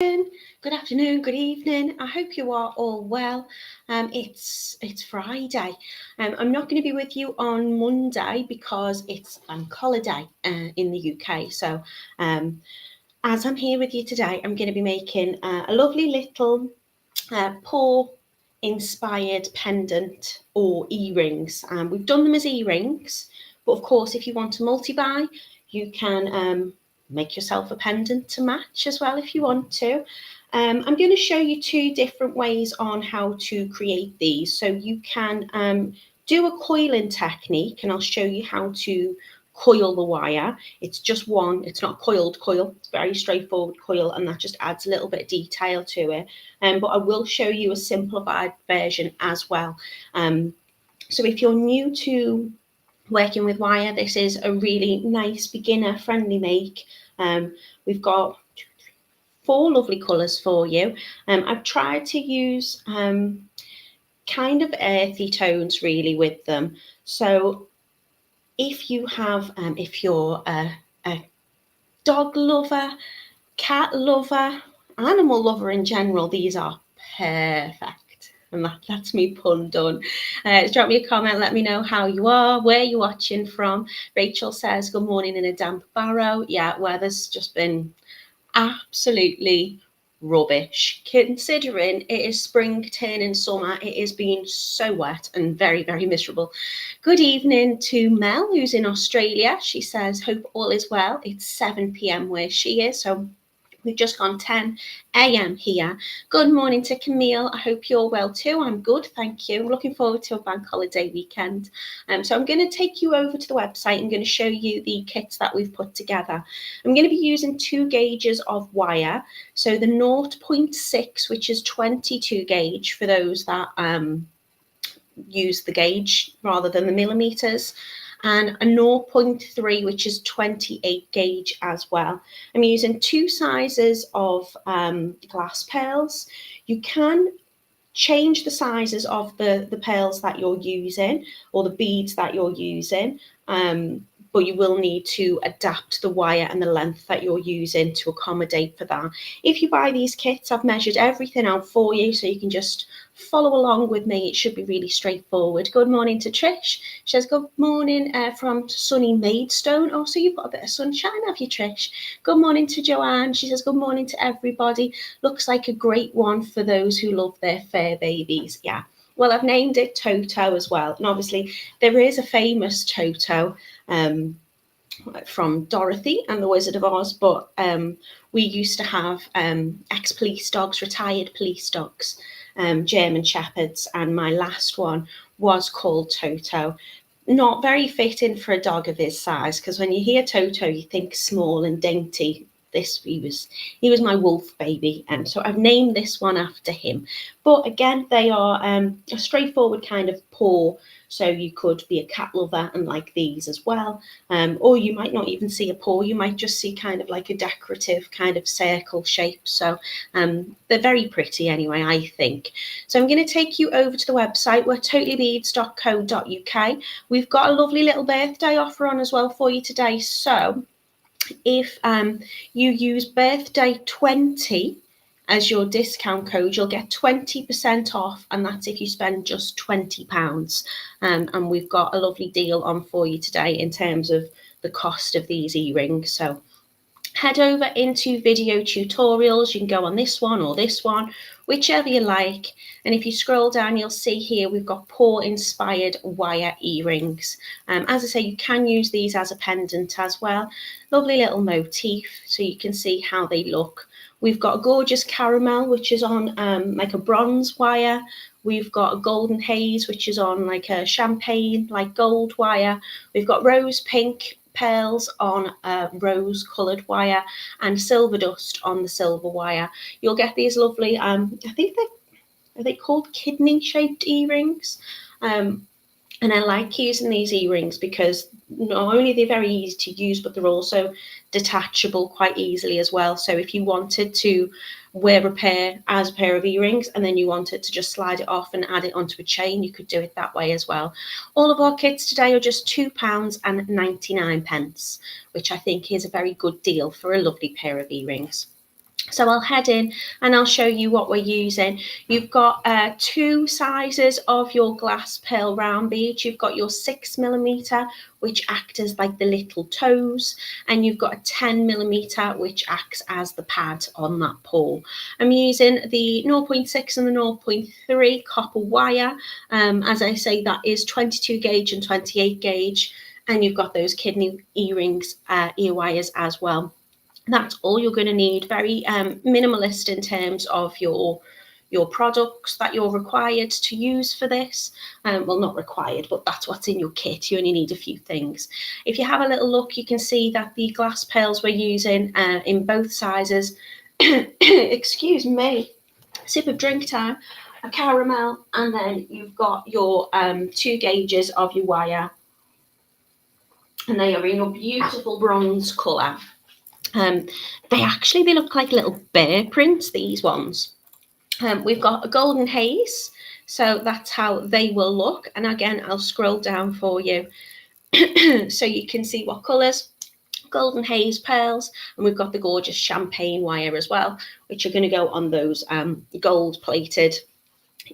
Good afternoon, good evening. I hope you are all well. It's Friday. I'm not going to be with you on Monday because it's bank holiday in the UK. So as I'm here with you today, I'm going to be making a lovely little paw inspired pendant or earrings. We've done them as earrings, but of course, if you want to multi-buy, you can make yourself a pendant to match as well if you want to. I'm going to show you two different ways on how to create these. So you can do a coiling technique, and I'll show you how to coil the wire. It's just one, it's not coiled coil, it's very straightforward coil, and that just adds a little bit of detail to it. But I will show you a simplified version as well. So if you're new to working with wire, this is a really nice beginner friendly make. We've got four lovely colours for you. I've tried to use kind of earthy tones really with them. So if you're a dog lover, cat lover, animal lover in general, these are perfect. And that's me pun done. Drop me a comment, let me know how you are, where you're watching from. Rachel says, good morning in a damp barrow. Yeah, weather's just been absolutely rubbish. Considering it is spring turning summer, it has been so wet and very, very miserable. Good evening to Mel, who's in Australia. She says, hope all is well. It's 7 p.m. where she is, so we've just gone 10 a.m. here. Good morning to Camille. I hope you're well too. I'm good, thank you. Looking forward to a bank holiday weekend. So I'm going to take you over to the website. I'm going to show you the kits that we've put together. I'm going to be using 2 gauges of wire. So the 0.6, which is 22 gauge for those that use the gauge rather than the millimeters, and a 0.3, which is 28 gauge as well. I'm using 2 sizes of glass pearls. You can change the sizes of the pearls that you're using or the beads that you're using, but you will need to adapt the wire and the length that you're using to accommodate for that. If you buy these kits, I've measured everything out for you, so you can just follow along with me. It should be really straightforward. Good morning to Trish. She says, good morning from sunny Maidstone. Oh, so you've got a bit of sunshine, have you, Trish? Good morning to Joanne. She says, good morning to everybody. Looks like a great one for those who love their fur babies. Yeah. Well, I've named it Toto as well. And obviously, there is a famous Toto from Dorothy and the Wizard of Oz, but we used to have ex-police dogs, retired police dogs, German Shepherds, and my last one was called Toto. Not very fitting for a dog of his size, because when you hear Toto, you think small and dainty. He was my wolf baby, and so I've named this one after him. But again, they are a straightforward kind of paw. So you could be a cat lover and like these as well. Or you might not even see a paw, you might just see kind of like a decorative kind of circle shape. So they're very pretty anyway, I think. So I'm going to take you over to the website. We're totallybeads.co.uk. We've got a lovely little birthday offer on as well for you today. So if you use birthday 20 as your discount code, you'll get 20% off, and that's if you spend just £20. And we've got a lovely deal on for you today in terms of the cost of these earrings. So head over into video tutorials. You can go on this one or this one, whichever you like. And if you scroll down, you'll see here we've got paw inspired wire earrings. As I say, you can use these as a pendant as well. Lovely little motif, so you can see how they look. We've got a gorgeous caramel, which is on like a bronze wire. We've got a golden haze, which is on like a champagne, like gold wire. We've got rose pink pearls on a rose coloured wire, and silver dust on the silver wire. You'll get these lovely, I think they're called kidney shaped earrings. And I like using these earrings because not only are they very easy to use, but they're also detachable quite easily as well. So if you wanted to wear a pair as a pair of earrings and then you wanted to just slide it off and add it onto a chain, you could do it that way as well. All of our kits today are just £2.99, which I think is a very good deal for a lovely pair of earrings. So I'll head in and I'll show you what we're using. You've got 2 sizes of your glass pearl round beads. You've got your 6mm, which act as like the little toes, and you've got a 10mm, which acts as the pad on that paw. I'm using the 0.6 and the 0.3 copper wire. As I say, that is 22 gauge and 28 gauge, and you've got those kidney earrings, ear wires as well. That's all you're going to need. Very minimalist in terms of your products that you're required to use for this. Well, not required, but that's what's in your kit. You only need a few things. If you have a little look, you can see that the glass pearls we're using in both sizes. Excuse me, sip of drink time. A caramel, and then you've got your 2 gauges of your wire, and they are in your beautiful bronze colour. They look like little bear prints, these ones. We've got a golden haze, so that's how they will look. And again, I'll scroll down for you so you can see what colours. Golden haze pearls, and we've got the gorgeous champagne wire as well, which are going to go on those gold plated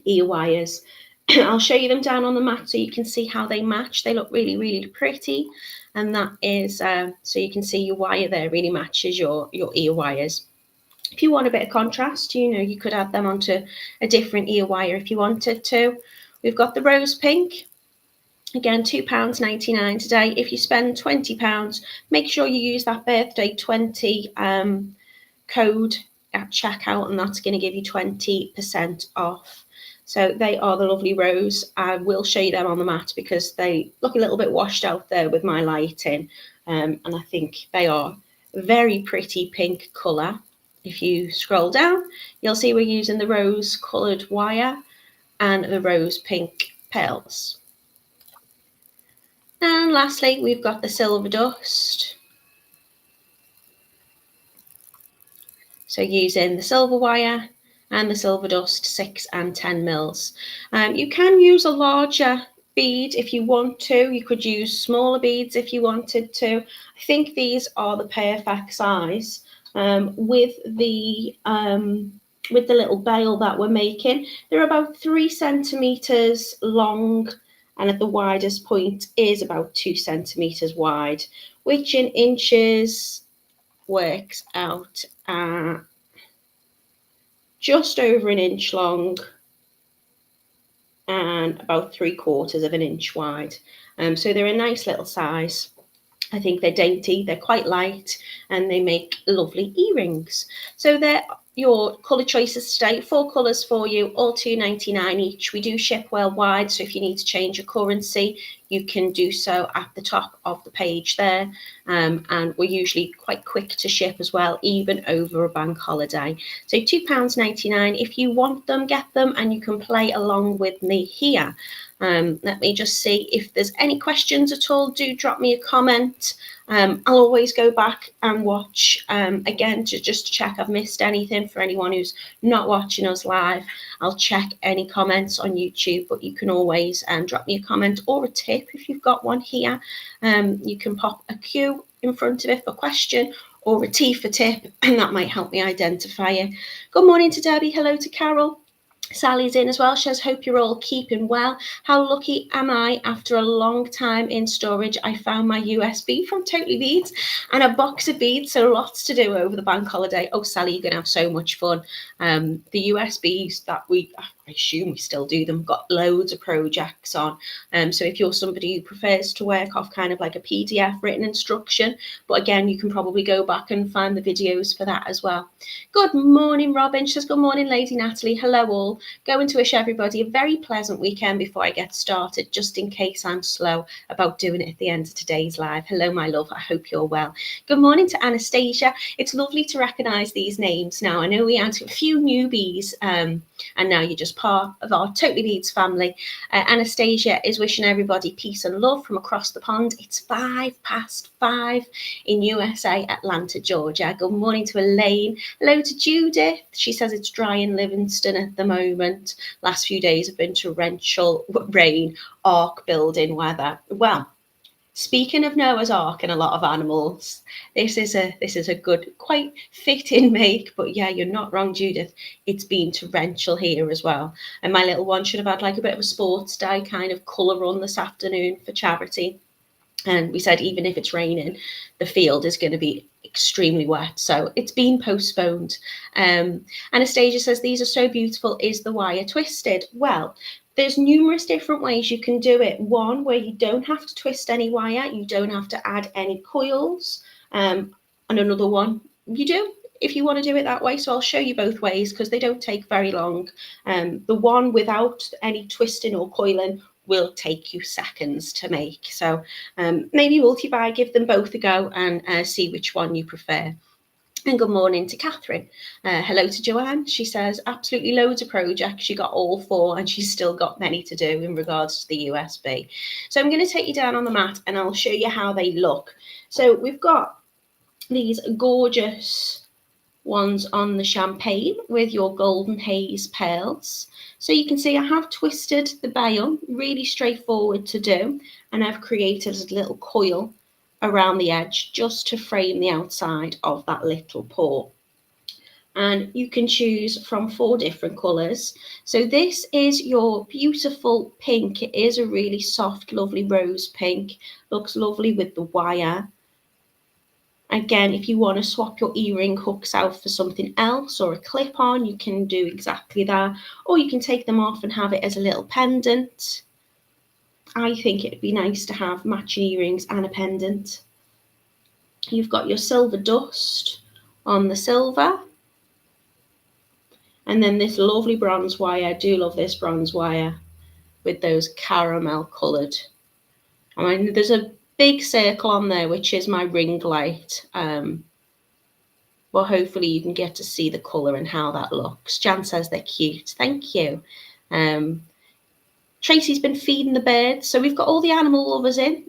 ear wires. I'll show you them down on the mat so you can see how they match. They look really, really pretty. And that is, so you can see your wire there really matches your ear wires. If you want a bit of contrast, you could add them onto a different ear wire if you wanted to. We've got the rose pink. Again, £2.99 today. If you spend £20, make sure you use that birthday 20 code at checkout, and that's going to give you 20% off. So they are the lovely rose. I will show you them on the mat because they look a little bit washed out there with my lighting. And I think they are a very pretty pink colour. If you scroll down, you'll see we're using the rose coloured wire and the rose pink pearls. And lastly, we've got the silver dust. So using the silver wire and the silver dust, 6 and 10 mils. You can use a larger bead if you want to. You could use smaller beads if you wanted to. I think these are the perfect size with the little bail that we're making. They're about 3 centimeters long, and at the widest point is about 2 centimeters wide, which in inches works out at just over an inch long and about 3/4 of an inch wide. So they're a nice little size. I think they're dainty, they're quite light, and they make lovely earrings. So they're your colour choices today. 4 colours for you, all £2.99 each. We do ship worldwide, so if you need to change your currency, you can do so at the top of the page there. And we're usually quite quick to ship as well, even over a bank holiday. So £2.99. If you want them, get them, and you can play along with me here. Let me just see if there's any questions at all. Do drop me a comment. I'll always go back and watch again to just check I've missed anything. For anyone who's not watching us live, I'll check any comments on YouTube, but you can always drop me a comment or a tip if you've got one here. You can pop a Q in front of it for question or a T for tip, and that might help me identify it. Good morning to Debbie. Hello to Carol. Sally's in as well. She says, hope you're all keeping well. How lucky am I? After a long time in storage, I found my USB from Totally Beads and a box of beads. So lots to do over the bank holiday. Oh, Sally, you're going to have so much fun. The USBs that I assume we still do them, got loads of projects on. So if you're somebody who prefers to work off kind of like a PDF written instruction, but again, you can probably go back and find the videos for that as well. Good morning, Robin. She says, good morning, Lady Natalie. Hello all. Going to wish everybody a very pleasant weekend before I get started, just in case I'm slow about doing it at the end of today's live. Hello, my love. I hope you're well. Good morning to Anastasia. It's lovely to recognise these names now. I know we had a few newbies, and now you're just part of our Totally Beads family. Anastasia is wishing everybody peace and love from across the pond. It's 5:05 in USA, Atlanta, Georgia. Good morning to Elaine. Hello to Judith. She says it's dry in Livingston at the moment. Last few days have been torrential rain, arc building weather. Well, Speaking of Noah's Ark and a lot of animals, this is a good, quite fitting make. But yeah, you're not wrong, Judith. It's been torrential here as well, and my little one should have had like a bit of a sports day kind of colour run this afternoon for charity. And we said even if it's raining, the field is going to be extremely wet, so it's been postponed. Anastasia says these are so beautiful. Is the wire twisted? Well, there's numerous different ways you can do it. One where you don't have to twist any wire, you don't have to add any coils, and another one you do if you want to do it that way. So I'll show you both ways because they don't take very long. The one without any twisting or coiling will take you seconds to make. So maybe multi-buy, give them both a go and see which one you prefer. And good morning to Catherine. Hello to Joanne. She says, absolutely loads of projects. She got all 4 and she's still got many to do in regards to the USB. So I'm going to take you down on the mat and I'll show you how they look. So we've got these gorgeous ones on the champagne with your golden haze pearls. So you can see I have twisted the bail, really straightforward to do, and I've created a little coil around the edge just to frame the outside of that little paw. And you can choose from 4 different colours. So this is your beautiful pink. It is a really soft, lovely rose pink. Looks lovely with the wire. Again, if you want to swap your earring hooks out for something else or a clip on, you can do exactly that. Or you can take them off and have it as a little pendant. I think it'd be nice to have matching earrings and a pendant. You've got your silver dust on the silver. And then this lovely bronze wire. I do love this bronze wire with those caramel coloured. I mean, there's a big circle on there, which is my ring light. Well, hopefully you can get to see the colour and how that looks. Jan says they're cute. Thank you. Tracy's been feeding the birds, so we've got all the animal lovers in.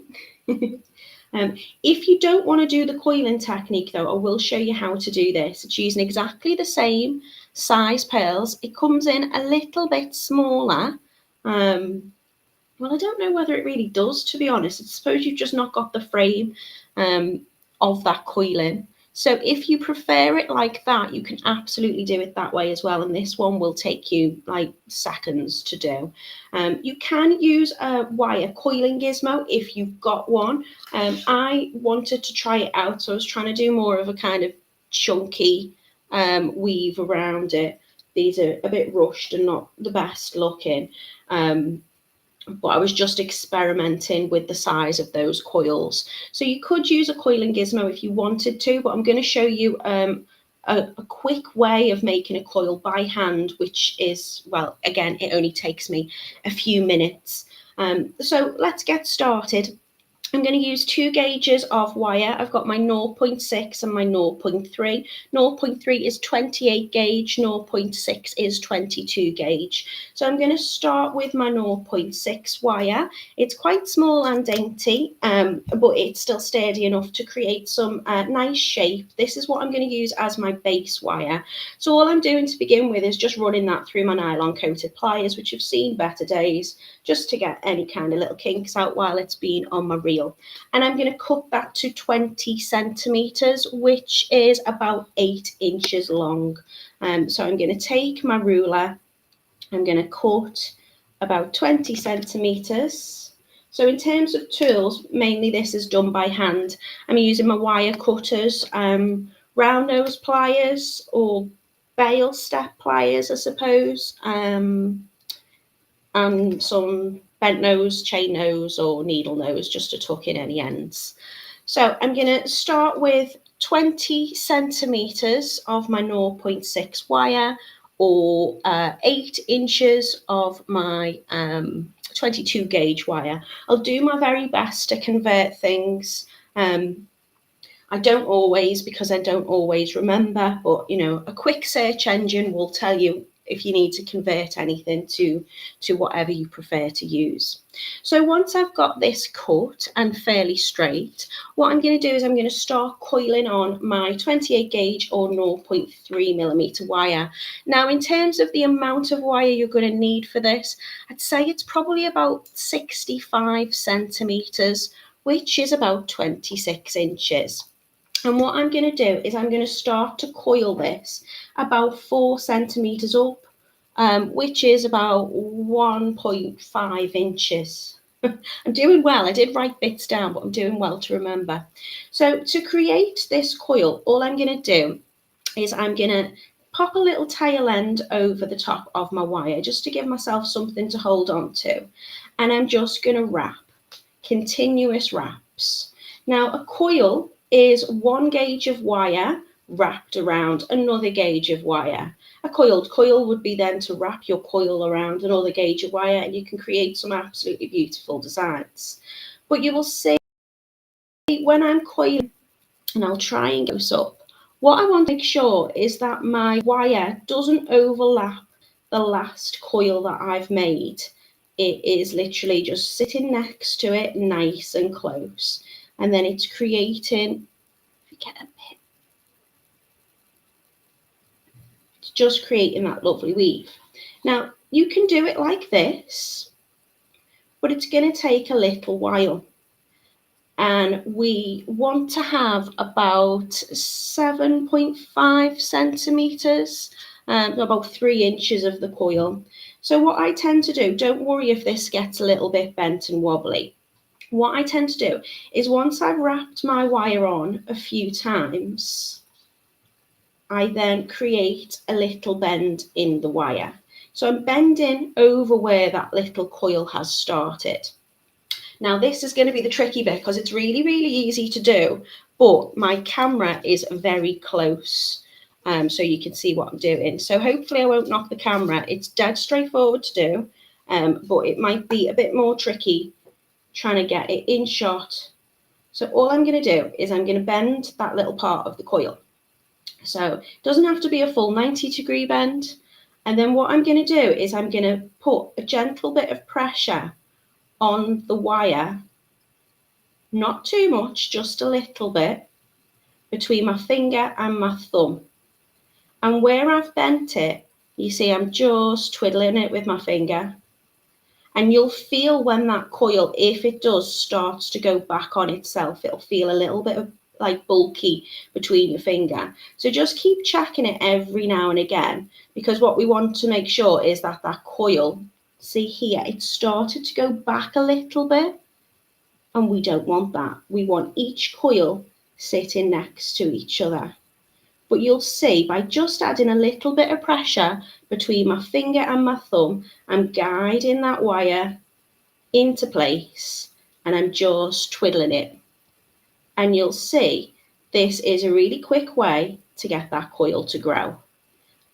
If you don't want to do the coiling technique, though, I will show you how to do this. It's using exactly the same size pearls. It comes in a little bit smaller. Well, I don't know whether it really does, to be honest. I suppose you've just not got the frame of that coiling. So if you prefer it like that, you can absolutely do it that way as well. And this one will take you like seconds to do. You can use a wire coiling gizmo if you've got one. I wanted to try it out, so I was trying to do more of a kind of chunky weave around it. These are a bit rushed and not the best looking. But I was just experimenting with the size of those coils. So you could use a coiling gizmo if you wanted to, but I'm going to show you a quick way of making a coil by hand, which is, well, again, it only takes me a few minutes. So let's get started. I'm going to use 2 gauges of wire. I've got my 0.6 and my 0.3. 0.3 is 28 gauge, 0.6 is 22 gauge. So I'm going to start with my 0.6 wire. It's quite small and dainty, but it's still sturdy enough to create some nice shape. This is what I'm going to use as my base wire. So all I'm doing to begin with is just running that through my nylon coated pliers, which have seen better days, just to get any kind of little kinks out while it's been on my reel. And I'm going to cut that to 20 centimeters, which is about 8 inches long. So I'm going to take my ruler, I'm going to cut about 20 centimeters. So in terms of tools, mainly this is done by hand. I'm using my wire cutters, round nose pliers or bail step pliers, I suppose, and some bent nose, chain nose or needle nose just to tuck in any ends. So I'm going to start with 20 centimeters of my 0.6 wire or 8 inches of my 22 gauge wire. I'll do my very best to convert things. I don't always, because I don't always remember, but you know, a quick search engine will tell you if you need to convert anything to whatever you prefer to use. So once I've got this cut and fairly straight, what I'm going to do is I'm going to start coiling on my 28 gauge or 0.3 millimeter wire. Now, in terms of the amount of wire you're going to need for this, I'd say it's probably about 65 centimeters which is about 26 inches. And what I'm going to do is I'm going to start to coil this about 4 centimetres up, which is about 1.5 inches. I'm doing well. I did write bits down, but I'm doing well to remember. So to create this coil, all I'm going to do is I'm going to pop a little tail end over the top of my wire just to give myself something to hold on to. And I'm just going to wrap continuous wraps. Now, a coil is 1 gauge of wire wrapped around another gauge of wire. A coiled coil would be then to wrap your coil around another gauge of wire, and you can create some absolutely beautiful designs. But you will see when I'm coiling, and I'll try and get this up, what I want to make sure is that my wire doesn't overlap the last coil that I've made. It is literally just sitting next to it, nice and close. And then it's creating, get a bit, it's just creating that lovely weave. Now, you can do it like this, but it's going to take a little while. And we want to have about 7.5 centimetres, about 3 inches of the coil. So what I tend to do, don't worry if this gets a little bit bent and wobbly. What I tend to do is once I've wrapped my wire on a few times, I then create a little bend in the wire. So I'm bending over where that little coil has started. Now this is going to be the tricky bit because it's really, really easy to do, but my camera is very close, so you can see what I'm doing. So hopefully I won't knock the camera. It's dead straightforward to do, but it might be a bit more tricky trying to get it in shot. So all I'm going to do is I'm going to bend that little part of the coil. So it doesn't have to be a full 90-degree bend. And then what I'm going to do is I'm going to put a gentle bit of pressure on the wire, not too much, just a little bit, between my finger and my thumb. And where I've bent it, you see I'm just twiddling it with my finger. And you'll feel when that coil, if it does, starts to go back on itself, it'll feel a little bit of like bulky between your finger. So just keep checking it every now and again, because what we want to make sure is that that coil, see here, it started to go back a little bit, and we don't want that. We want each coil sitting next to each other. But you'll see by just adding a little bit of pressure between my finger and my thumb, I'm guiding that wire into place and I'm just twiddling it. And you'll see this is a really quick way to get that coil to grow.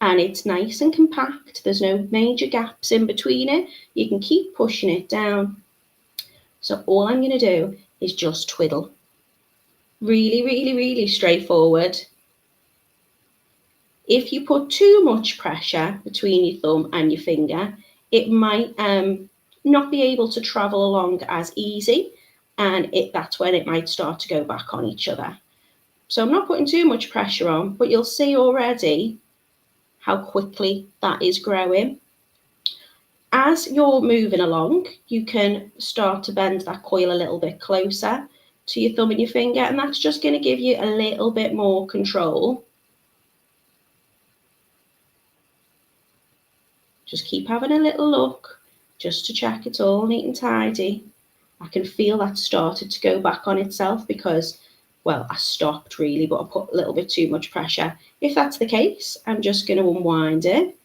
And it's nice and compact. There's no major gaps in between it. You can keep pushing it down. So all I'm going to do is just twiddle. Really, really, really straightforward. If you put too much pressure between your thumb and your finger, it might not be able to travel along as easy, and that's when it might start to go back on each other. So I'm not putting too much pressure on, but you'll see already how quickly that is growing. As you're moving along, you can start to bend that coil a little bit closer to your thumb and your finger, and that's just going to give you a little bit more control. Just keep having a little look, just to check it's all neat and tidy. I can feel that started to go back on itself because, well, I stopped really, but I put a little bit too much pressure. If that's the case, I'm just going to unwind it.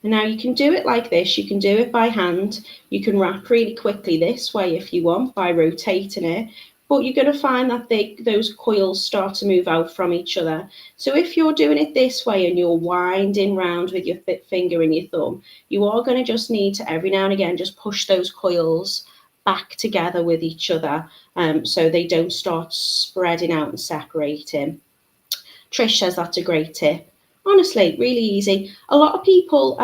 And now you can do it like this. You can do it by hand. You can wrap really quickly this way if you want by rotating it. But you're going to find that those coils start to move out from each other. So if you're doing it this way and you're winding round with your finger and your thumb, you are going to just need to every now and again just push those coils back together with each other, so they don't start spreading out and separating. Trish says that's a great tip. Honestly, really easy. A lot of people,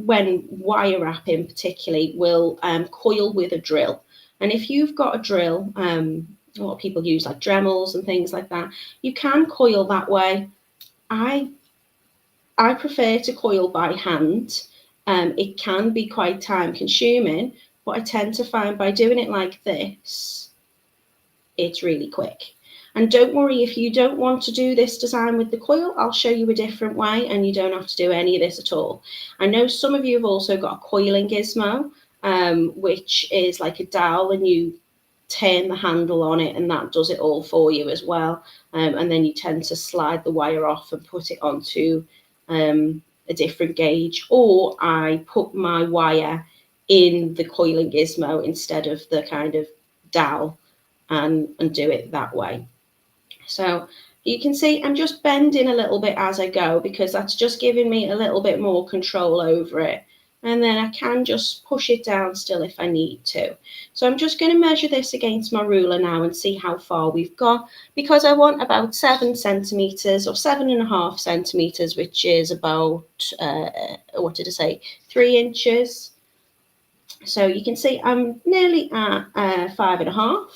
when wire wrapping particularly, will coil with a drill. And if you've got a drill, a lot of people use like Dremels and things like that, you can coil that way. I prefer to coil by hand. It can be quite time consuming, but I tend to find by doing it like this, it's really quick. And don't worry, if you don't want to do this design with the coil, I'll show you a different way and you don't have to do any of this at all. I know some of you have also got a coiling gizmo, which is like a dowel, and you turn the handle on it and that does it all for you as well. And then you tend to slide the wire off and put it onto a different gauge, or I put my wire in the coiling gizmo instead of the kind of dowel, and do it that way. So you can see I'm just bending a little bit as I go, because that's just giving me a little bit more control over it. And then I can just push it down still if I need to. So I'm just going to measure this against my ruler now and see how far we've got, because I want about 7 centimetres or 7.5 centimetres, which is about, what did I say, 3 inches. So you can see I'm nearly at 5.5.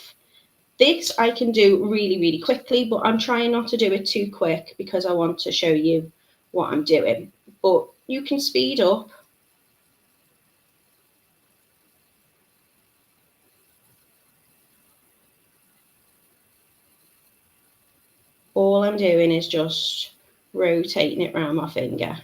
This I can do really, really quickly, but I'm trying not to do it too quick because I want to show you what I'm doing. But you can speed up. All I'm doing is just rotating it around my finger.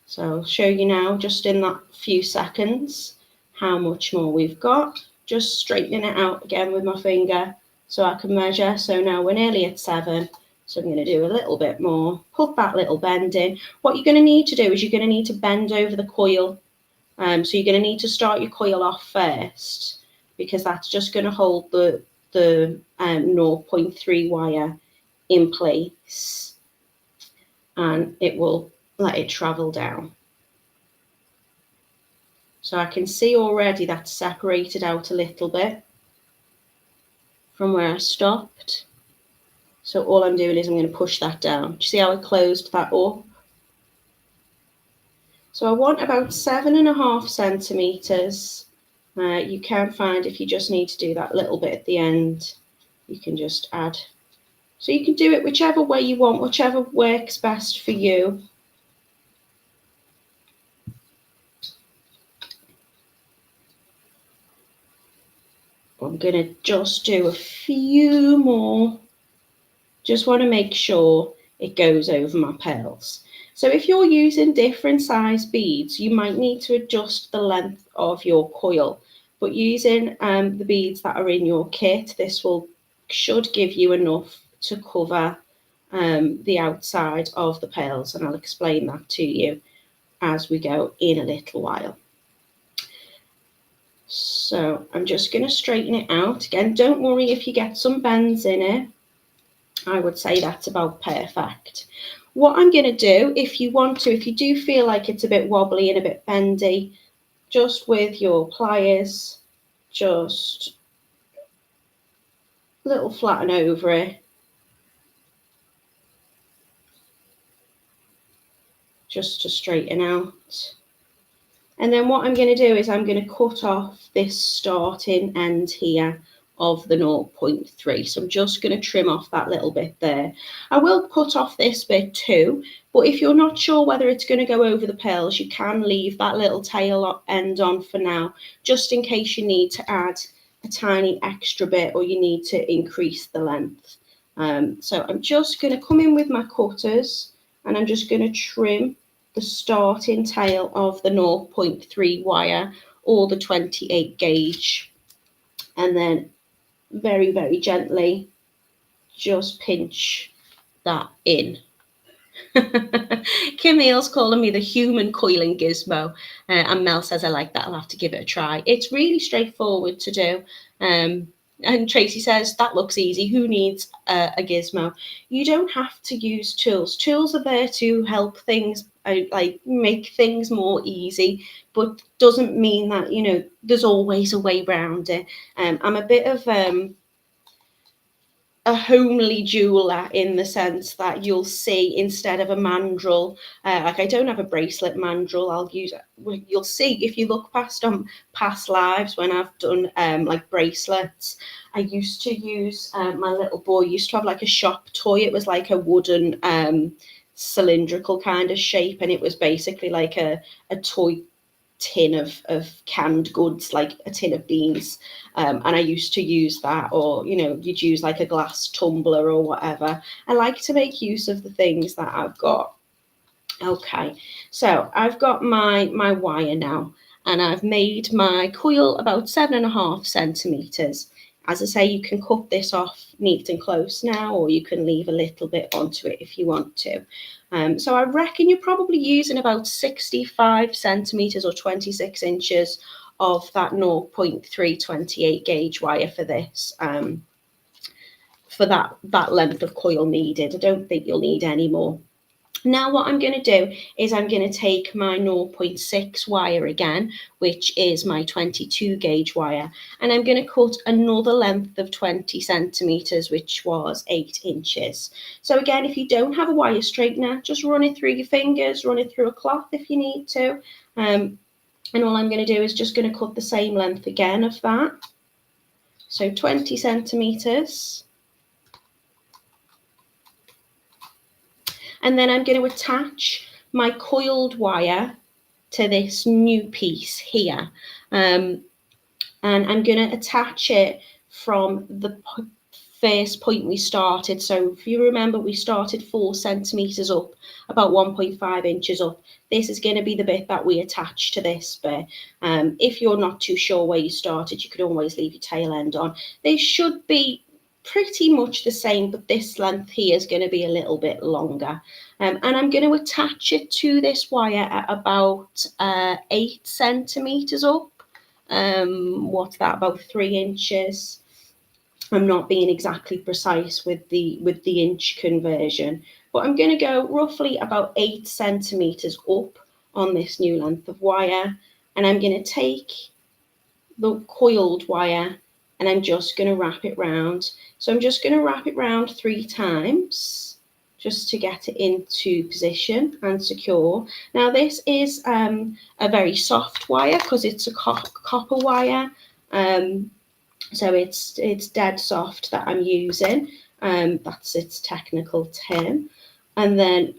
So I'll show you now, just in that few seconds, how much more we've got. Just straightening it out again with my finger so I can measure. So now we're nearly at 7. So I'm going to do a little bit more, put that little bend in. What you're going to need to do is you're going to need to bend over the coil. So you're going to need to start your coil off first, because that's just going to hold the 0.3 wire in place, and it will let it travel down. So I can see already that's separated out a little bit from where I stopped. So all I'm doing is I'm going to push that down. Do you see how I closed that up? So I want about 7.5 centimetres. You can find if you just need to do that little bit at the end, you can just add. So you can do it whichever way you want, whichever works best for you. I'm going to just do a few more. Just want to make sure it goes over my pearls. So if you're using different size beads, you might need to adjust the length of your coil. But using the beads that are in your kit, this should give you enough to cover the outside of the pearls. And I'll explain that to you as we go in a little while. So I'm just going to straighten it out. Again, don't worry if you get some bends in it. I would say that's about perfect. What I'm going to do, if you want to, if you do feel like it's a bit wobbly and a bit bendy, just with your pliers, just a little flatten over it. Just to straighten out. And then what I'm going to do is I'm going to cut off this starting end here of the 0.3. So I'm just going to trim off that little bit there. I will cut off this bit too, but if you're not sure whether it's going to go over the pearls, you can leave that little tail end on for now, just in case you need to add a tiny extra bit or you need to increase the length. So I'm just going to come in with my cutters and I'm just going to trim the starting tail of the 0.3 wire or the 28 gauge, and then very, very gently just pinch that in. Camille's calling me the human coiling gizmo, and Mel says I like that. I'll have to give it a try. It's really straightforward to do. And Tracy says that looks easy. Who needs a gizmo? You don't have to use tools. Tools are there to help things, like make things more easy, but doesn't mean that, you know, there's always a way around it. I'm a bit of a homely jeweler in the sense that you'll see, instead of a mandrel, like I don't have a bracelet mandrel, I'll use, you'll see if you look past on past lives when I've done like bracelets, I used to use, my little boy used to have like a shop toy. It was like a wooden cylindrical kind of shape, and it was basically like a toy tin of canned goods, like a tin of beans, and I used to use that, or you'd use like a glass tumbler or whatever. I like to make use of the things that I've got. Okay, so I've got my wire now, and I've made my coil about 7.5 centimeters. As I say, you can cut this off neat and close now, or you can leave a little bit onto it if you want to. So I reckon you're probably using about 65 centimeters or 26 inches of that 0.328 gauge wire for this, for that length of coil needed. I don't think you'll need any more. Now what I'm going to do is I'm going to take my 0.6 wire again, which is my 22 gauge wire, and I'm going to cut another length of 20 centimeters, which was 8 inches. So again, if you don't have a wire straightener, just run it through your fingers, run it through a cloth if you need to. And all I'm going to do is just going to cut the same length again of that. So 20 centimeters. And then I'm going to attach my coiled wire to this new piece here. And I'm going to attach it from the first point we started. So if you remember, we started 4 centimeters up, about 1.5 inches up. This is going to be the bit that we attach to this bit. If you're not too sure where you started, you could always leave your tail end on. They should be pretty much the same, but this length here is going to be a little bit longer. And I'm going to attach it to this wire at about 8 centimeters up. What's that, about 3 inches? I'm not being exactly precise with the inch conversion, but I'm going to go roughly about 8 centimeters up on this new length of wire, and I'm going to take the coiled wire and I'm just going to wrap it round. So I'm just going to wrap it round 3 times just to get it into position and secure. Now this is a very soft wire because it's a copper wire, so it's dead soft that I'm using. That's its technical term. And then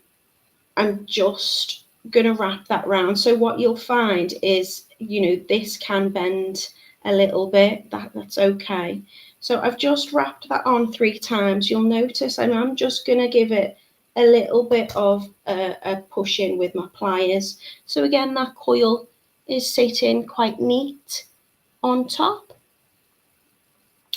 I'm just going to wrap that round. So what you'll find is, this can bend a little bit. That's okay. So I've just wrapped that on 3 times. You'll notice I'm just going to give it a little bit of a push in with my pliers. So again, that coil is sitting quite neat on top.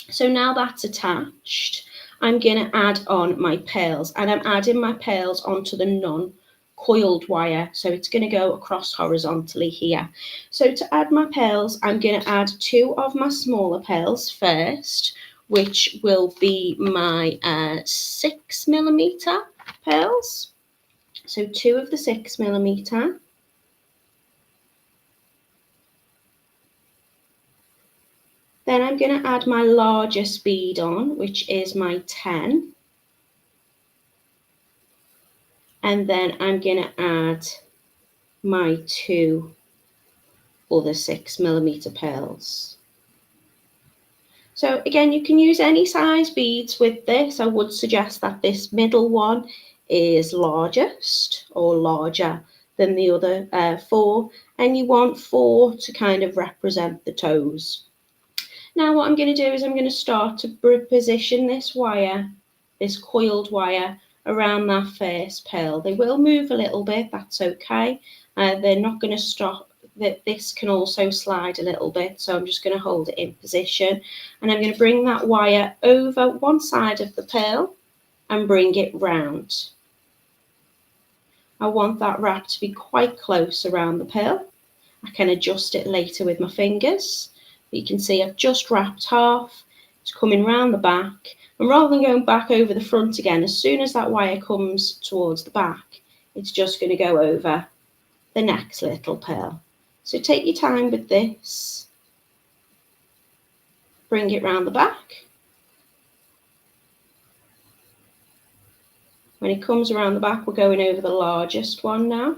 So now that's attached, I'm going to add on my pearls, and I'm adding my pearls onto the non-coiled wire. So it's going to go across horizontally here. So to add my pearls, I'm going to add 2 of my smaller pearls first, which will be my 6mm pearls. So 2 of the 6mm. Then I'm going to add my largest bead on, which is my 10. And then I'm going to add my 2 other 6mm pearls. So again, you can use any size beads with this. I would suggest that this middle one is largest or larger than the other 4. And you want 4 to kind of represent the toes. Now what I'm going to do is I'm going to start to position this wire, this coiled wire, around that first pearl. They will move a little bit, that's okay. They're not going to stop. This can also slide a little bit, so I'm just going to hold it in position. And I'm going to bring that wire over one side of the pearl and bring it round. I want that wrap to be quite close around the pearl. I can adjust it later with my fingers. You can see I've just wrapped half, it's coming round the back, and rather than going back over the front again, as soon as that wire comes towards the back, it's just going to go over the next little pearl. So take your time with this, bring it round the back. When it comes around the back, we're going over the largest one now.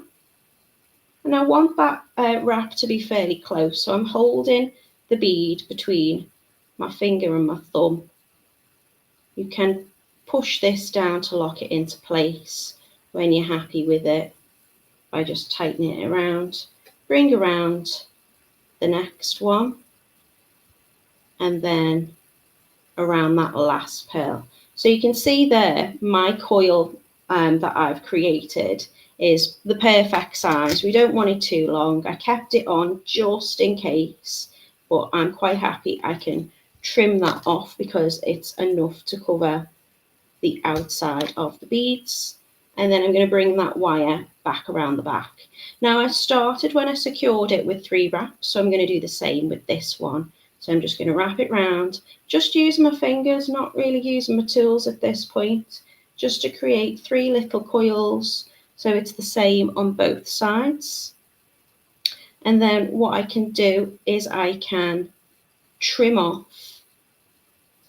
And I want that wrap to be fairly close, so I'm holding the bead between my finger and my thumb. You can push this down to lock it into place when you're happy with it by just tightening it around. bring around the next one, and then around that last pearl. So you can see there, my coil that I've created is the perfect size. We don't want it too long. I kept it on just in case, but I'm quite happy I can trim that off because it's enough to cover the outside of the beads. And then I'm going to bring that wire back around the back. Now I started when I secured it with 3 wraps, so I'm going to do the same with this one. So I'm just going to wrap it round, just using my fingers, not really using my tools at this point, just to create 3 little coils so it's the same on both sides. And then what I can do is I can trim off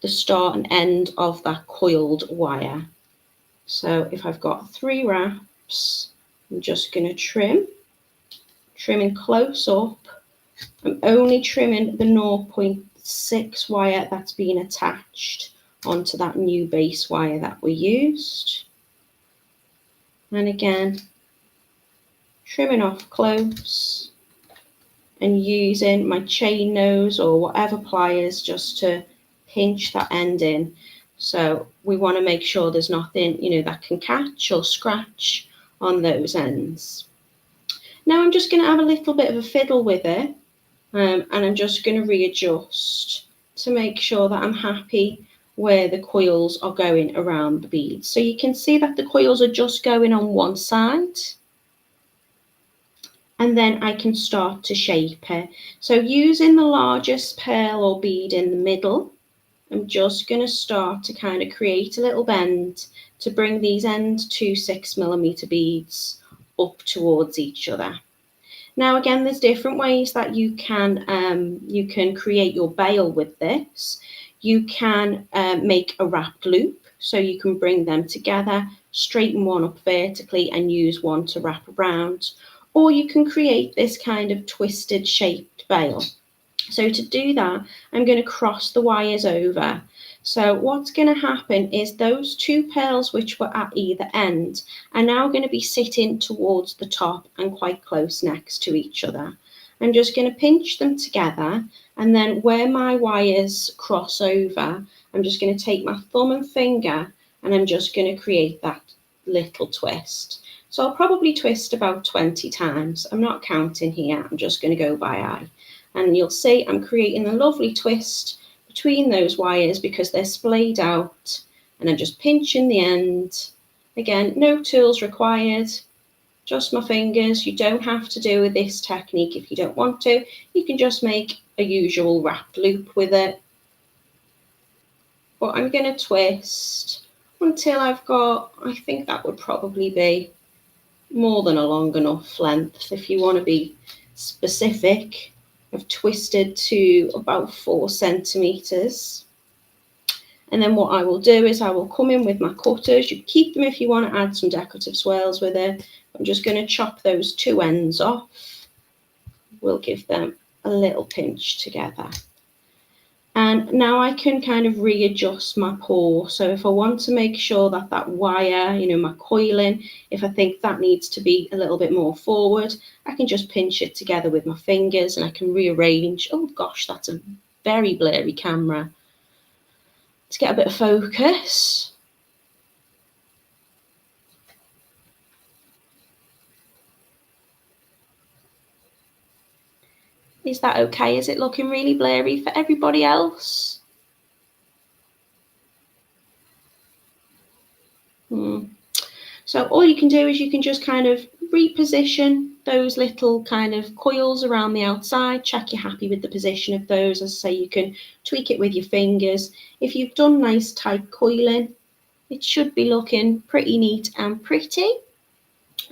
the start and end of that coiled wire. So if I've got 3 wraps, I'm just going to trimming close up. I'm only trimming the 0.6 wire that's been attached onto that new base wire that we used. And again, trimming off close and using my chain nose or whatever pliers just to pinch that end in. So we want to make sure there's nothing, that can catch or scratch on those ends. Now I'm just going to have a little bit of a fiddle with it. And I'm just going to readjust to make sure that I'm happy where the coils are going around the beads. So you can see that the coils are just going on one side. And then I can start to shape it. So using the largest pearl or bead in the middle, I'm just going to start to kind of create a little bend to bring these end 2 6mm beads up towards each other. Now again, there's different ways that you can create your bail with this. You can make a wrapped loop, so you can bring them together, straighten one up vertically and use one to wrap around. Or you can create this kind of twisted shaped bail. So to do that, I'm going to cross the wires over. So what's going to happen is those 2 pearls which were at either end are now going to be sitting towards the top and quite close next to each other. I'm just going to pinch them together, and then where my wires cross over, I'm just going to take my thumb and finger and I'm just going to create that little twist. So I'll probably twist about 20 times. I'm not counting here, I'm just going to go by eye. And you'll see I'm creating a lovely twist between those wires because they're splayed out, and I'm just pinching the end. Again, no tools required, just my fingers. You don't have to do with this technique if you don't want to. You can just make a usual wrapped loop with it. But I'm going to twist until I've got, I think that would probably be more than a long enough length. If you want to be specific, I've twisted to about 4 centimeters. And then what I will do is I will come in with my cutters. You keep them if you want to add some decorative swirls with it. I'm just going to chop those 2 ends off. We'll give them a little pinch together. And now I can kind of readjust my paw. So if I want to make sure that that wire, my coiling, if I think that needs to be a little bit more forward, I can just pinch it together with my fingers and I can rearrange. Oh gosh, that's a very blurry camera. Let's get a bit of focus. Is that okay? Is it looking really blurry for everybody else? So all you can do is you can just kind of reposition those little kind of coils around the outside. Check you're happy with the position of those. As I say, you can tweak it with your fingers. If you've done nice tight coiling, it should be looking pretty neat and pretty.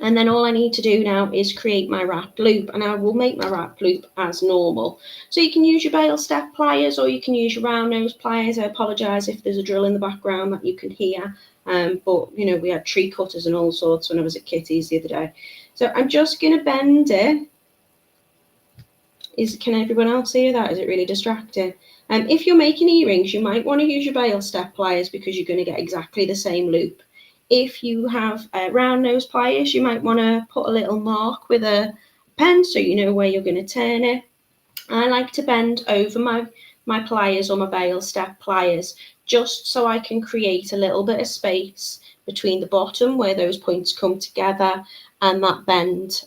And then all I need to do now is create my wrapped loop, and I will make my wrapped loop as normal. So you can use your bail step pliers or you can use your round nose pliers. I apologise if there's a drill in the background that you can hear. But we had tree cutters and all sorts when I was at Kitty's the other day. So I'm just going to bend it. Can everyone else hear that? Is it really distracting? If you're making earrings, you might want to use your bail step pliers because you're going to get exactly the same loop. If you have round nose pliers, you might want to put a little mark with a pen so you know where you're going to turn it. I like to bend over my pliers or my bail step pliers just so I can create a little bit of space between the bottom where those points come together and that bend,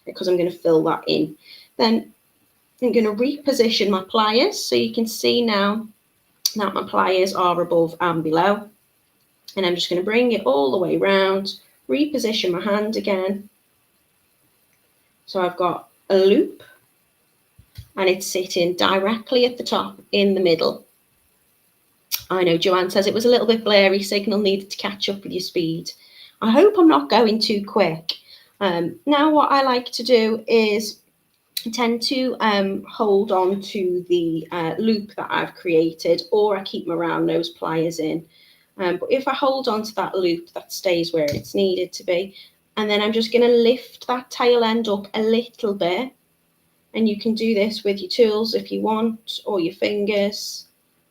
because I'm going to fill that in. Then I'm going to reposition my pliers so you can see now that my pliers are above and below. And I'm just going to bring it all the way around, reposition my hand again. So I've got a loop and it's sitting directly at the top in the middle. I know Joanne says it was a little bit blurry, signal needed to catch up with your speed. I hope I'm not going too quick. Now what I like to do is tend to hold on to the loop that I've created, or I keep my round nose pliers in. But if I hold on to that loop, that stays where it's needed to be. And then I'm just going to lift that tail end up a little bit. And you can do this with your tools if you want, or your fingers.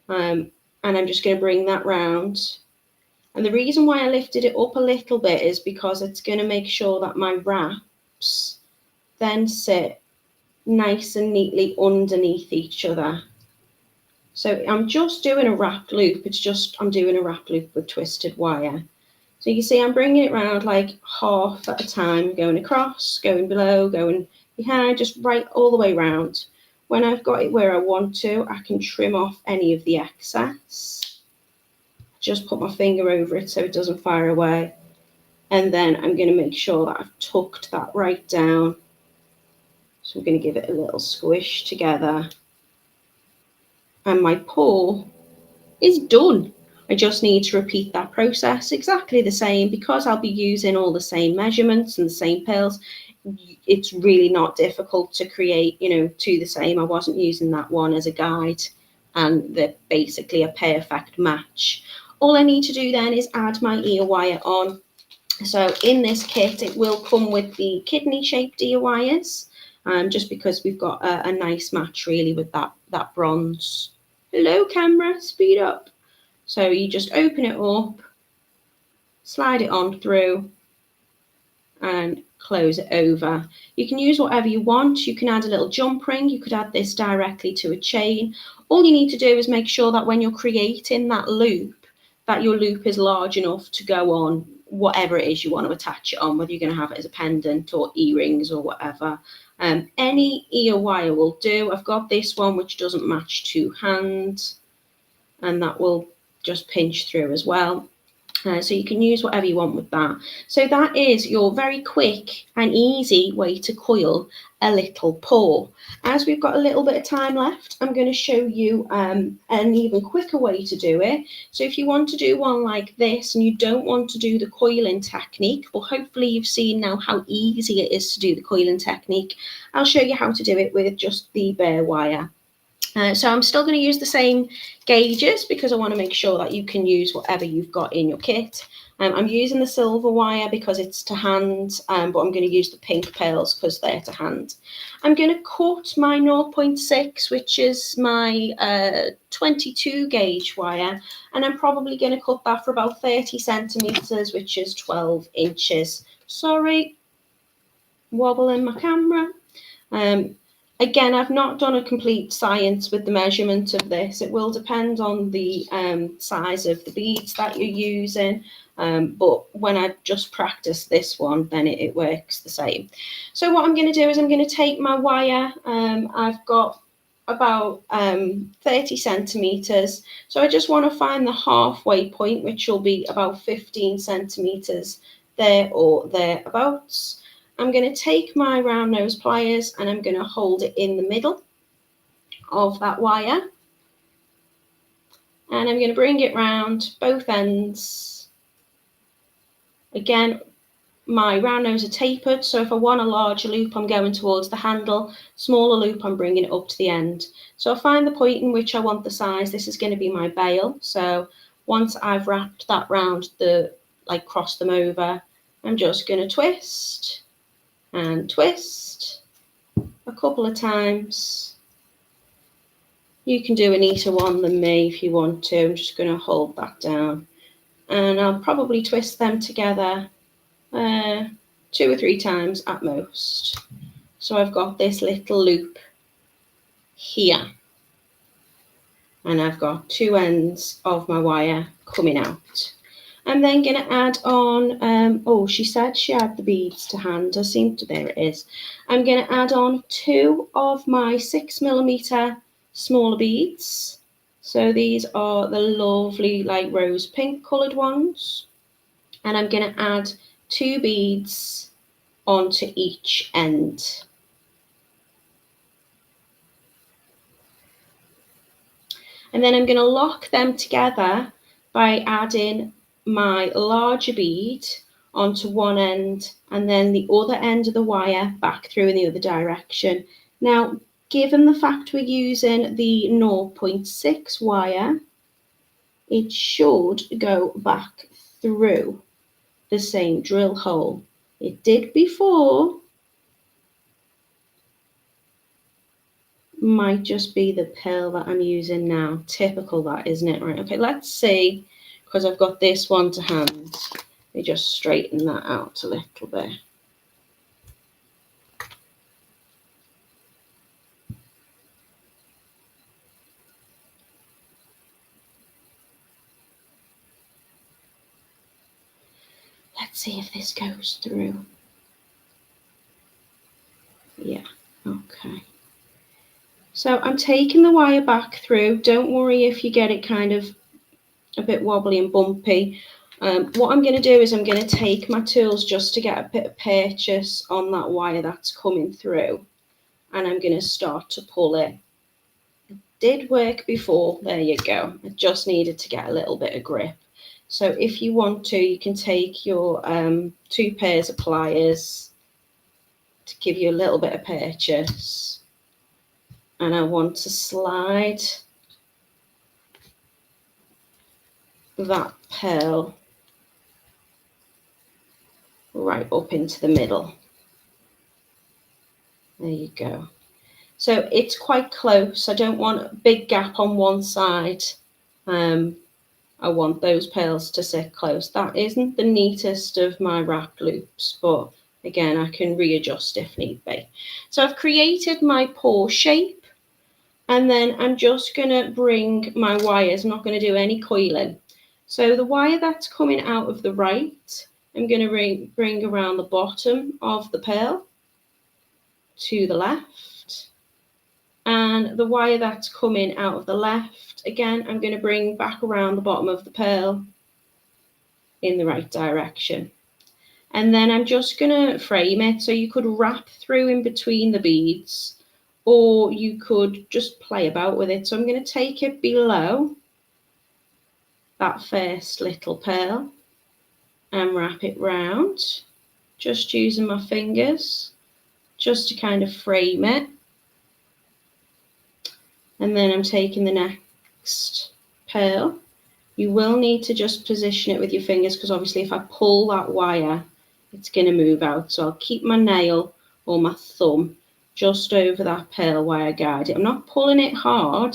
And I'm just going to bring that round. And the reason why I lifted it up a little bit is because it's going to make sure that my wraps then sit nice and neatly underneath each other. So I'm just doing a wrapped loop. I'm doing a wrapped loop with twisted wire. So you see I'm bringing it around like half at a time, going across, going below, going behind, just right all the way around. When I've got it where I want to, I can trim off any of the excess. Just put my finger over it so it doesn't fire away. And then I'm going to make sure that I've tucked that right down. So I'm going to give it a little squish together. And my paw is done. I just need to repeat that process exactly the same, because I'll be using all the same measurements and the same pills. It's really not difficult to create, to the same. I wasn't using that one as a guide, and they're basically a perfect match. All I need to do then is add my ear wire on. So in this kit, it will come with the kidney shaped ear wires, just because we've got a nice match really with that bronze. Hello camera, speed up. So you just open it up, slide it on through and close it over. You can use whatever you want. You can add a little jump ring. You could add this directly to a chain. All you need to do is make sure that when you're creating that loop, that your loop is large enough to go on whatever it is you want to attach it on, whether you're going to have it as a pendant or earrings or whatever. Any ear wire will do. I've got this one which doesn't match to hand, and that will just pinch through as well. So you can use whatever you want with that. So that is your very quick and easy way to coil a little paw. As we've got a little bit of time left, I'm going to show you an even quicker way to do it. So if you want to do one like this and you don't want to do the coiling technique, well, hopefully you've seen now how easy it is to do the coiling technique. I'll show you how to do it with just the bare wire. So I'm still going to use the same gauges because I want to make sure that you can use whatever you've got in your kit. I'm using the silver wire because it's to hand, but I'm going to use the pink pearls because they're to hand. I'm going to cut my 0.6, which is my 22 gauge wire, and I'm probably going to cut that for about 30 centimetres, which is 12 inches. Sorry, wobbling my camera. Again, I've not done a complete science with the measurement of this. It will depend on the size of the beads that you're using. But when I just practice this one, then it works the same. So what I'm going to do is I'm going to take my wire. I've got about 30 centimetres. So I just want to find the halfway point, which will be about 15 centimetres there or thereabouts. I'm going to take my round nose pliers and I'm going to hold it in the middle of that wire. And I'm going to bring it round both ends. Again, my round nose are tapered, so if I want a larger loop, I'm going towards the handle. Smaller loop, I'm bringing it up to the end. So I find the point in which I want the size. This is going to be my bail. So once I've wrapped that round, cross them over, I'm just going to twist and twist a couple of times. You can do a neater one than me if you want to. I'm just going to hold that down and I'll probably twist them together 2 or 3 times at most. So I've got this little loop here, and I've got two ends of my wire coming out. I'm then going to add on, oh, she said she had the beads to hand. There it is. I'm going to add on 2 of my 6mm smaller beads. So these are the lovely like rose pink coloured ones. And I'm going to add 2 beads onto each end. And then I'm going to lock them together by adding my larger bead onto one end and then the other end of the wire back through in the other direction. Now, given the fact we're using the 0.6 wire, it should go back through the same drill hole. It did before. Might just be the pearl that I'm using now. Typical that, isn't it? Right, okay, let's see, because I've got this one to hand. Let me just straighten that out a little bit. Let's see if this goes through. Yeah, okay. So I'm taking the wire back through. Don't worry if you get it kind of a bit wobbly and bumpy. What I'm going to do is I'm going to take my tools just to get a bit of purchase on that wire that's coming through. And I'm going to start to pull it. It did work before. There you go. I just needed to get a little bit of grip. So if you want to, you can take your 2 pairs of pliers to give you a little bit of purchase. And I want to slide that pearl right up into the middle. There you go. So it's quite close. I don't want a big gap on one side. I want those pearls to sit close. That isn't the neatest of my wrap loops, but again, I can readjust if need be. So I've created my paw shape, and then I'm just going to bring my wires. I'm not going to do any coiling. So the wire that's coming out of the right, I'm going to bring around the bottom of the pearl to the left. And the wire that's coming out of the left, again, I'm going to bring back around the bottom of the pearl in the right direction. And then I'm just going to frame it. So you could wrap through in between the beads, or you could just play about with it. So I'm going to take it below that first little pearl and wrap it round, just using my fingers, just to kind of frame it. And then I'm taking the next pearl. You will need to just position it with your fingers, because obviously if I pull that wire, it's going to move out. So I'll keep my nail or my thumb just over that pearl wire guide. I'm not pulling it hard.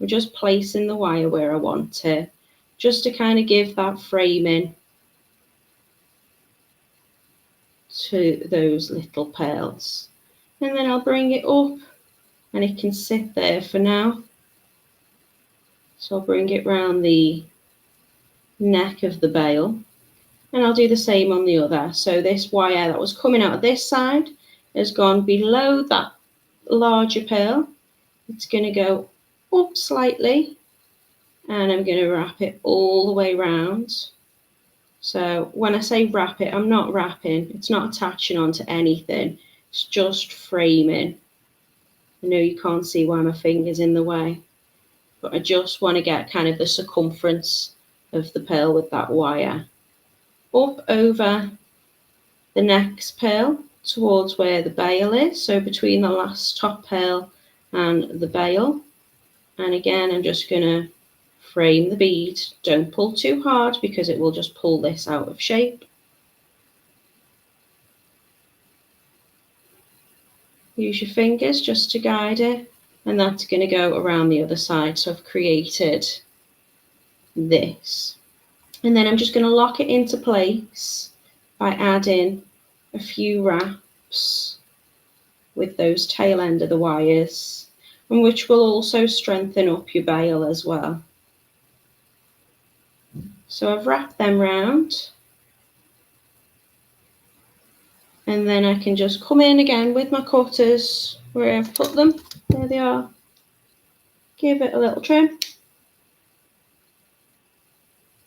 I'm just placing the wire where I want it, just to kind of give that framing to those little pearls. And then I'll bring it up, and it can sit there for now. So I'll bring it round the neck of the bail, and I'll do the same on the other. So this wire that was coming out of this side has gone below that larger pearl. It's going to go up slightly, and I'm going to wrap it all the way round. So when I say wrap it, I'm not wrapping. It's not attaching onto anything. It's just framing. I know you can't see why my finger's in the way, but I just want to get kind of the circumference of the pearl with that wire up over the next pearl towards where the bail is, so between the last top pearl and the bail. And again, I'm just going to frame the bead. Don't pull too hard, because it will just pull this out of shape. Use your fingers just to guide it, and that's going to go around the other side. So I've created this, and then I'm just going to lock it into place by adding a few wraps with those tail end of the wires, and which will also strengthen up your bail as well. So I've wrapped them round, and then I can just come in again with my cutters where I've put them. There they are. Give it a little trim.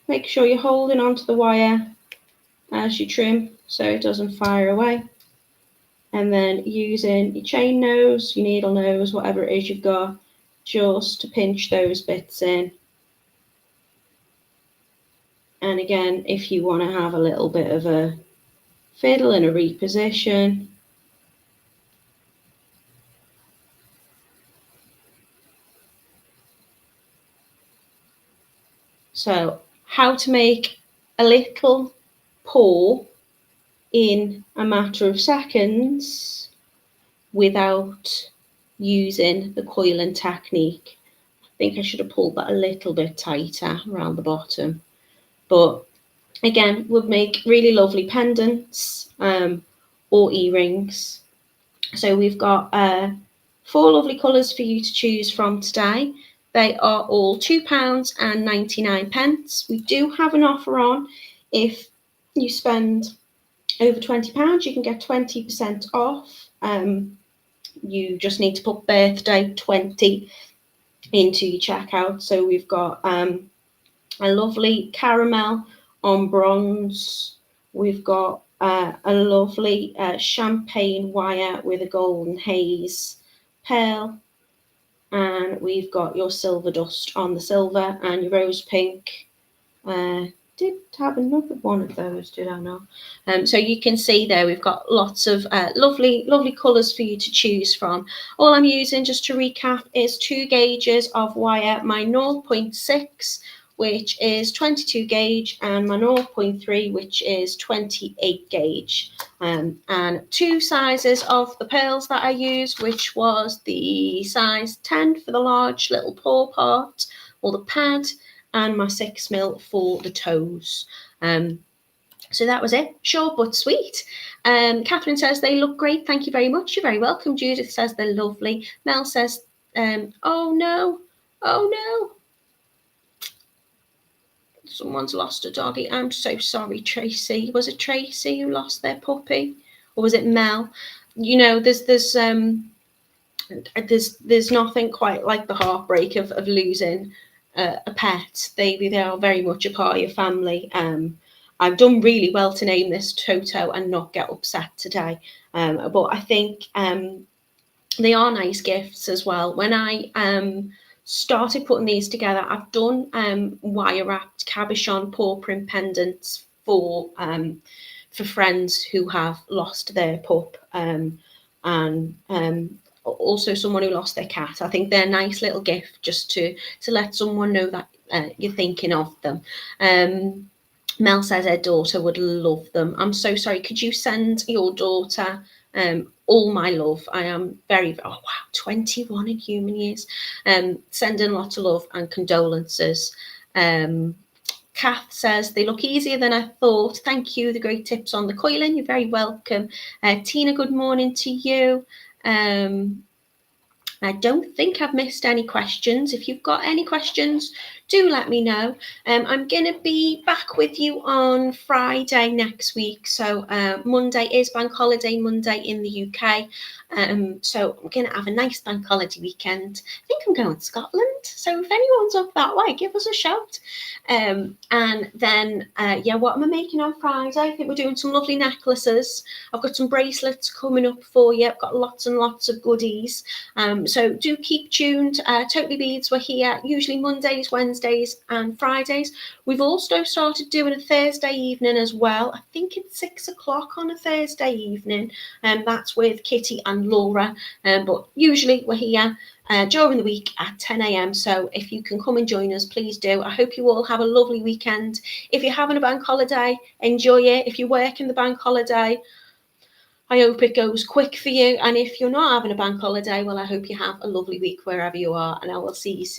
Make sure you're holding onto the wire as you trim so it doesn't fire away. And then using your chain nose, your needle nose, whatever it is you've got, just to pinch those bits in. And again, if you want to have a little bit of a fiddle and a reposition, so how to make a little paw in a matter of seconds without using the coiling technique. I think I should have pulled that a little bit tighter around the bottom, but again, would make really lovely pendants or earrings. So we've got 4 lovely colours for you to choose from today. They are all £2.99. We do have an offer on. If you spend over £20, you can get 20% off. You just need to put birthday 20 into your checkout. So we've got a lovely caramel on bronze. We've got a lovely champagne wire with a golden haze pearl, and we've got your silver dust on the silver and your rose pink. Did have another one of those, did I know? So you can see there we've got lots of lovely colours for you to choose from. All I'm using, just to recap, is 2 gauges of wire, my 0.6, which is 22 gauge, and my 0.3, which is 28 gauge, and 2 sizes of the pearls that I used, which was the size 10 for the large little paw part or the pad, and my 6mm for the toes. So that was it. Short but sweet. Catherine says they look great. Thank you very much. You're very welcome. Judith says they're lovely. Mel says, oh no, someone's lost a doggy. I'm so sorry, Tracy. Was it Tracy who lost their puppy, or was it Mel? You know, there's nothing quite like the heartbreak of losing a pet. They are very much a part of your family. I've done really well to name this Toto and not get upset today. But I think they are nice gifts as well. When I started putting these together, I've done wire wrapped cabochon paw print pendants for friends who have lost their pup, and also someone who lost their cat. I think they're a nice little gift just to let someone know that you're thinking of them. Mel says her daughter would love them. I'm so sorry. Could you send your daughter all my love? I am very, oh wow, 21 in human years. Sending lots of love and condolences. Kath says they look easier than I thought. Thank you. The great tips on the coiling. You're very welcome. Tina, good morning to you. I don't think I've missed any questions. If you've got any questions, do let me know. I'm going to be back with you on Friday next week. So Monday is Bank Holiday Monday in the UK. So I'm going to have a nice Bank Holiday weekend. I think I'm going to Scotland. So if anyone's up that way, give us a shout. And then, what am I making on Friday? I think we're doing some lovely necklaces. I've got some bracelets coming up for you. I've got lots and lots of goodies. So do keep tuned. Totally Beads, we're here usually Mondays, Wednesdays and Fridays. We've also started doing a Thursday evening as well. I think it's 6 o'clock on a Thursday evening, and that's with Kitty and Laura. But usually we're here during the week at 10 a.m. So if you can come and join us, please do. I hope you all have a lovely weekend. If you're having a bank holiday, enjoy it. If you're working the bank holiday, I hope it goes quick for you. And if you're not having a bank holiday, well, I hope you have a lovely week wherever you are, and I will see you soon.